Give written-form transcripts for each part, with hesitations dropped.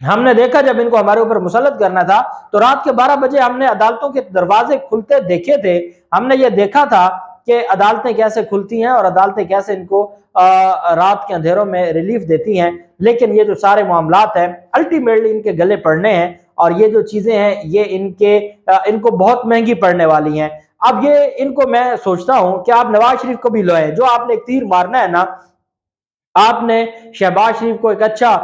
ہم نے دیکھا جب ان کو ہمارے اوپر مسلط کرنا تھا تو رات کے 12 بجے ہم نے عدالتوں کے دروازے کھلتے دیکھے تھے، ہم نے یہ دیکھا تھا کہ عدالتیں کیسے کھلتی ہیں اور عدالتیں کیسے ان کو رات کے اندھیروں میں ریلیف دیتی ہیں، لیکن یہ جو سارے معاملات ہیں الٹیمیٹلی ان کے گلے پڑنے ہیں، اور یہ جو چیزیں ہیں یہ ان کو بہت مہنگی پڑنے والی ہیں۔ اب یہ ان کو میں سوچتا ہوں کہ آپ نواز شریف کو بھی لوئیں، جو آپ نے ایک تیر مارنا ہے نا، آپ نے شہباز شریف کو ایک اچھا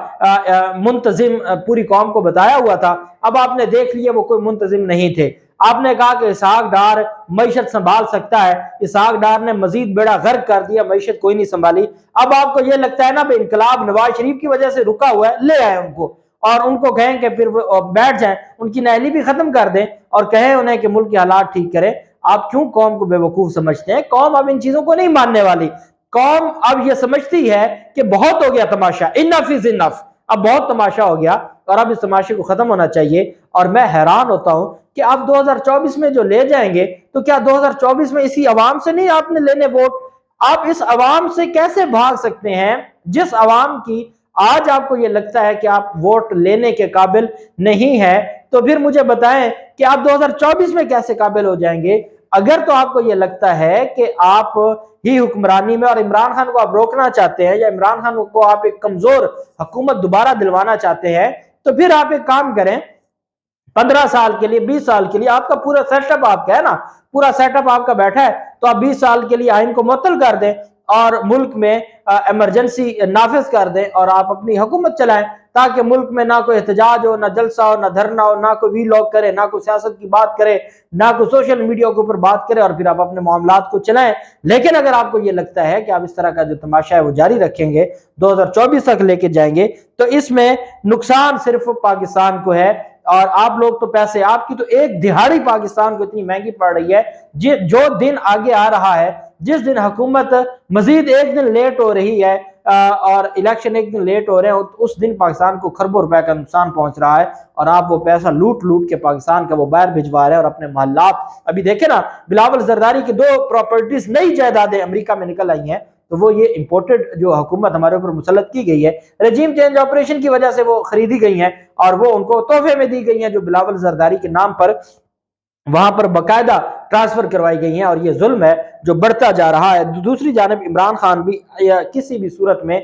منتظم پوری قوم کو بتایا ہوا تھا، اب آپ نے دیکھ لیا وہ کوئی منتظم نہیں تھے۔ آپ نے کہا کہ اسحاق ڈار معیشت سنبھال سکتا ہے، اسحاق ڈار نے مزید بیڑا غرق کر دیا، معیشت کوئی نہیں سنبھالی۔ اب آپ کو یہ لگتا ہے نا بھئی انقلاب نواز شریف کی وجہ سے رکا ہوا ہے، لے آئے ان کو اور ان کو کہیں کہ پھر وہ بیٹھ جائیں، ان کی نااہلی بھی ختم کر دیں اور کہیں انہیں کہ ملک کے حالات ٹھیک کریں۔ آپ کیوں قوم کو بے وقوف سمجھتے ہیں؟ قوم اب ان چیزوں کو نہیں ماننے والی۔ قوم اب یہ سمجھتی ہے کہ بہت ہو گیا تماشا، انف از انف، اب بہت تماشا ہو گیا اور اب اس تماشے کو ختم ہونا چاہیے۔ اور میں حیران ہوتا ہوں کہ آپ 2024 میں جو لے جائیں گے تو کیا 2024 میں اسی عوام سے نہیں آپ نے لینے ووٹ؟ آپ اس عوام سے کیسے بھاگ سکتے ہیں جس عوام کی آج آپ کو یہ لگتا ہے کہ آپ ووٹ لینے کے قابل نہیں ہے؟ تو پھر مجھے بتائیں کہ آپ 2024 میں کیسے قابل ہو جائیں گے؟ اگر تو آپ کو یہ لگتا ہے کہ آپ ہی حکمرانی میں اور عمران خان کو آپ روکنا چاہتے ہیں یا عمران خان کو آپ ایک کمزور حکومت دوبارہ دلوانا چاہتے ہیں، تو پھر آپ ایک کام کریں، 15 سال کے لیے 20 سال کے لیے آپ کا پورا سیٹ اپ آپ کا ہے نا، پورا سیٹ اپ آپ کا بیٹھا ہے، تو آپ 20 سال کے لیے آئین کو معطل کر دیں اور ملک میں ایمرجنسی نافذ کر دیں اور آپ اپنی حکومت چلائیں، تاکہ ملک میں نہ کوئی احتجاج ہو، نہ جلسہ ہو، نہ دھرنا ہو، نہ کوئی وی لاگ کرے، نہ کوئی سیاست کی بات کرے، نہ کوئی سوشل میڈیا کے اوپر بات کرے، اور پھر آپ اپنے معاملات کو چلائیں۔ لیکن اگر آپ کو یہ لگتا ہے کہ آپ اس طرح کا جو تماشا ہے وہ جاری رکھیں گے، 2024 تک لے کے جائیں گے، تو اس میں نقصان صرف پاکستان کو ہے۔ اور آپ لوگ تو پیسے، آپ کی تو ایک دہاڑی پاکستان کو اتنی مہنگی پڑ رہی ہے، جو دن آگے آ رہا ہے، جس دن حکومت مزید ایک دن لیٹ ہو رہی ہے اور الیکشن ایک دن لیٹ ہو رہے ہیں، اس دن پاکستان کو کھربوں روپے کا نقصان پہنچ رہا ہے، اور آپ وہ پیسہ لوٹ کے پاکستان کا وہ باہر بھجوا رہے ہیں اور اپنے محلات۔ ابھی دیکھیں نا، بلاول زرداری کی 2 پراپرٹیز نئی جائیدادیں امریکہ میں نکل آئی ہیں، تو وہ یہ امپورٹڈ جو حکومت ہمارے اوپر مسلط کی گئی ہے، رجیم چینج آپریشن کی وجہ سے وہ خریدی گئی ہیں اور وہ ان کو تحفے میں دی گئی ہیں، جو بلاول زرداری کے نام پر وہاں پر باقاعدہ ٹرانسفر کروائی گئی ہیں، اور یہ ظلم ہے جو بڑھتا جا رہا ہے۔ دوسری جانب عمران خان بھی کسی بھی صورت میں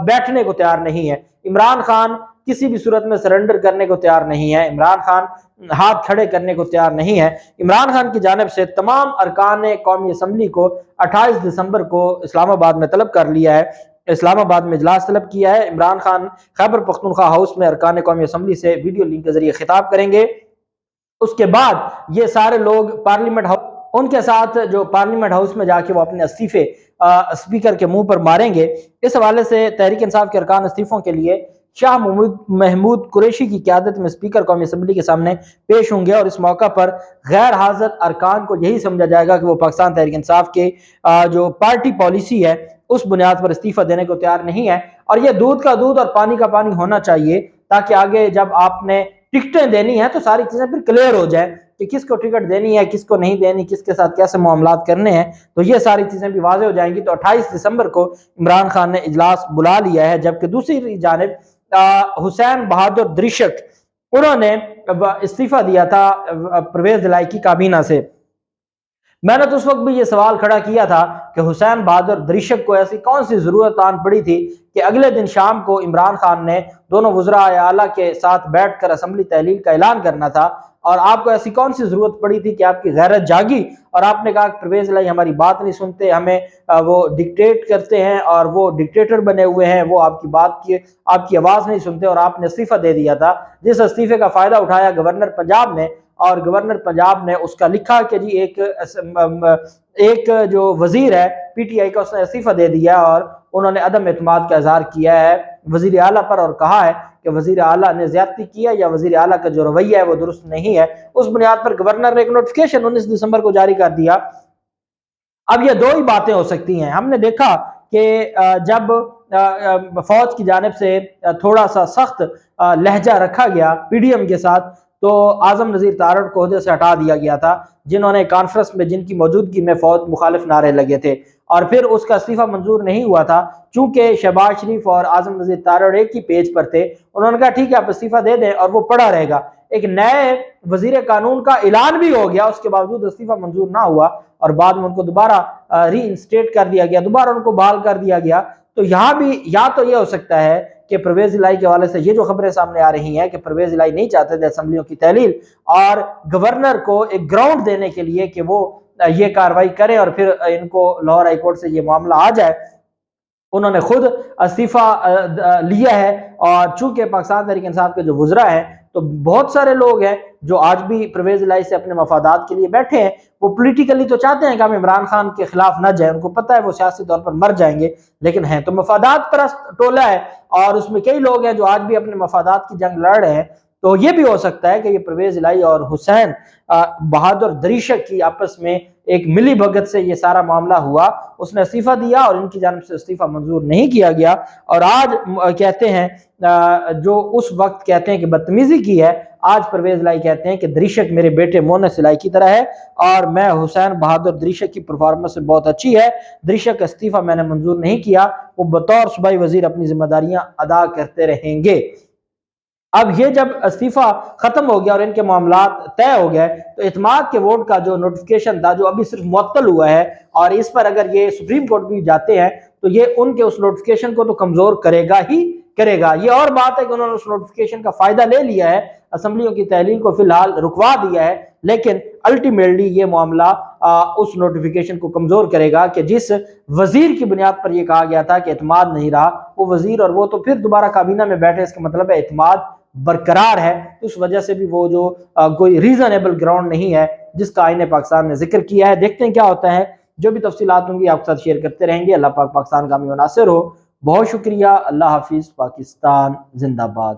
بیٹھنے کو تیار نہیں ہے، عمران خان کسی بھی صورت میں سرنڈر کرنے کو تیار نہیں ہے، عمران خان ہاتھ کھڑے کرنے کو تیار نہیں ہے۔ عمران خان کی جانب سے تمام ارکان قومی اسمبلی کو 28 دسمبر کو اسلام آباد میں طلب کر لیا ہے، اسلام آباد میں اجلاس طلب کیا ہے۔ عمران خان خیبر پختونخوا ہاؤس میں ارکان قومی اسمبلی سے ویڈیو لنک کے ذریعے خطاب کریں گے، اس کے بعد یہ سارے لوگ پارلیمنٹ ہاؤس، ان کے ساتھ جو پارلیمنٹ ہاؤس میں جا کے وہ اپنے استعفے اسپیکر کے منہ پر ماریں گے۔ اس حوالے سے تحریک انصاف کے ارکان استعفوں کے لیے شاہ محمود قریشی کی قیادت میں اسپیکر قومی اسمبلی کے سامنے پیش ہوں گے، اور اس موقع پر غیر حاضر ارکان کو یہی سمجھا جائے گا کہ وہ پاکستان تحریک انصاف کے جو پارٹی پالیسی ہے اس بنیاد پر استعفیٰ دینے کو تیار نہیں ہے، اور یہ دودھ کا دودھ اور پانی کا پانی ہونا چاہیے، تاکہ آگے جب آپ نے ٹکٹیں دینی ہیں تو ساری چیزیں پھر کلیئر ہو جائیں کہ کس کو ٹکٹ دینی ہے، کس کو نہیں دینی، کس کے ساتھ کیسے معاملات کرنے ہیں، تو یہ ساری چیزیں بھی واضح ہو جائیں گی۔ تو 28 دسمبر کو عمران خان نے اجلاس بلا لیا ہے، جبکہ دوسری جانب حسین بہادر درشک، انہوں نے استعفیٰ دیا تھا پرویز دلائی کی کابینہ سے۔ میں نے تو اس وقت بھی یہ سوال کھڑا کیا تھا کہ حسین بہادر درشک کو ایسی کون سی ضرورت آن پڑی تھی کہ اگلے دن شام کو عمران خان نے دونوں وزراء اعلیٰ کے ساتھ بیٹھ کر اسمبلی تحلیل کا اعلان کرنا تھا، اور آپ کو ایسی کون سی ضرورت پڑی تھی کہ آپ کی غیرت جاگی اور آپ نے کہا کہ پرویز الہی ہماری بات نہیں سنتے، ہمیں وہ ڈکٹیٹ کرتے ہیں اور وہ ڈکٹیٹر بنے ہوئے ہیں، وہ آپ کی بات کی آپ کی آواز نہیں سنتے، اور آپ نے استعفیٰ دے دیا تھا، جس استعفے کا فائدہ اٹھایا گورنر پنجاب نے، اور گورنر پنجاب نے اس کا لکھا کہ جی ایک جو وزیر ہے پی ٹی آئی کا، اس نے استعفیٰ دے دیا اور انہوں نے عدم اعتماد کا اظہار کیا ہے وزیر اعلیٰ پر، اور کہا ہے کہ وزیر اعلیٰ نے زیادتی کیا یا وزیر اعلیٰ کا جو رویہ ہے وہ درست نہیں ہے۔ اس بنیاد پر گورنر نے ایک نوٹیفکیشن 19 دسمبر کو جاری کر دیا۔ اب یہ 2 ہی باتیں ہو سکتی ہیں، ہم نے دیکھا کہ جب فوج کی جانب سے تھوڑا سا سخت لہجہ رکھا گیا پی ڈی ایم کے ساتھ، تو اعظم نذیر تارڑ کو عہدے سے ہٹا دیا گیا تھا، جنہوں نے کانفرنس میں جن کی موجودگی میں فوج مخالف نعرے لگے تھے، اور پھر اس کا استعفیٰ منظور نہیں ہوا تھا چونکہ شہباز شریف اور اعظم نذیر تارڑ ایک ہی پیج پر تھے۔ انہوں نے کہا ٹھیک ہے آپ استعفیٰ دے دیں اور وہ پڑا رہے گا۔ ایک نئے وزیر قانون کا اعلان بھی ہو گیا، اس کے باوجود استعفیٰ منظور نہ ہوا اور بعد میں ان کو دوبارہ ری انسٹیٹ کر دیا گیا، دوبارہ ان کو بحال کر دیا گیا۔ تو یہاں بھی یا تو یہ ہو سکتا ہے کہ پرویز الہی کے حوالے سے یہ جو خبریں سامنے آ رہی ہیں کہ پرویز الہی نہیں چاہتے تھے اسمبلیوں کی تحلیل، اور گورنر کو ایک گراؤنڈ دینے کے لیے کہ وہ یہ کاروائی کریں اور پھر ان کو لاہور ہائی کورٹ سے یہ معاملہ آ جائے، انہوں نے خود استعفیٰ لیا ہے۔ اور چونکہ پاکستان تحریک انصاف کے جو وزراء ہیں تو بہت سارے لوگ ہیں جو آج بھی پرویز الہی سے اپنے مفادات کے لیے بیٹھے ہیں، وہ پولیٹیکلی تو چاہتے ہیں کہ ہم عمران خان کے خلاف نہ جائیں، ان کو پتہ ہے وہ سیاسی طور پر مر جائیں گے، لیکن ہیں تو مفادات پرست ٹولہ ہے، اور اس میں کئی لوگ ہیں جو آج بھی اپنے مفادات کی جنگ لڑ رہے ہیں۔ تو یہ بھی ہو سکتا ہے کہ یہ پرویز الہی اور حسین بہادر دریشک کی آپس میں ایک ملی بھگت سے یہ سارا معاملہ ہوا، اس نے استعفیٰ دیا اور ان کی جانب سے استعفیٰ منظور نہیں کیا گیا، اور آج کہتے ہیں جو اس وقت کہتے ہیں کہ بدتمیزی کی ہے، آج پرویز الہی کہتے ہیں کہ دریشک میرے بیٹے مونس الہی کی طرح ہے اور میں حسین بہادر دریشک کی پرفارمنس بہت اچھی ہے، دریشک کا استعفیٰ میں نے منظور نہیں کیا، وہ بطور صوبائی وزیر اپنی ذمہ داریاں ادا کرتے رہیں گے۔ اب یہ جب استعفیٰ ختم ہو گیا اور ان کے معاملات طے ہو گئے تو اعتماد کے ووٹ کا جو نوٹیفیکیشن تھا جو ابھی صرف معطل ہوا ہے، اور اس پر اگر یہ سپریم کورٹ بھی جاتے ہیں تو یہ ان کے اس نوٹیفیکیشن کو تو کمزور کرے گا ہی کرے گا۔ یہ اور بات ہے کہ انہوں نے اس نوٹیفیکیشن کا فائدہ لے لیا ہے، اسمبلیوں کی تحلیل کو فی الحال رکوا دیا ہے، لیکن الٹیمیٹلی یہ معاملہ اس نوٹیفیکیشن کو کمزور کرے گا کہ جس وزیر کی بنیاد پر یہ کہا گیا تھا کہ اعتماد نہیں رہا وہ وزیر، اور وہ تو پھر دوبارہ کابینہ میں بیٹھے، اس کا مطلب ہے اعتماد برقرار ہے۔ اس وجہ سے بھی وہ جو کوئی ریزنیبل گراؤنڈ نہیں ہے جس کا آئین پاکستان نے ذکر کیا ہے۔ دیکھتے ہیں کیا ہوتا ہے، جو بھی تفصیلات ہوں گی آپ کے ساتھ شیئر کرتے رہیں گے۔ اللہ پاک پاکستان کامیاب و ناصر ہو۔ بہت شکریہ، اللہ حافظ، پاکستان زندہ باد۔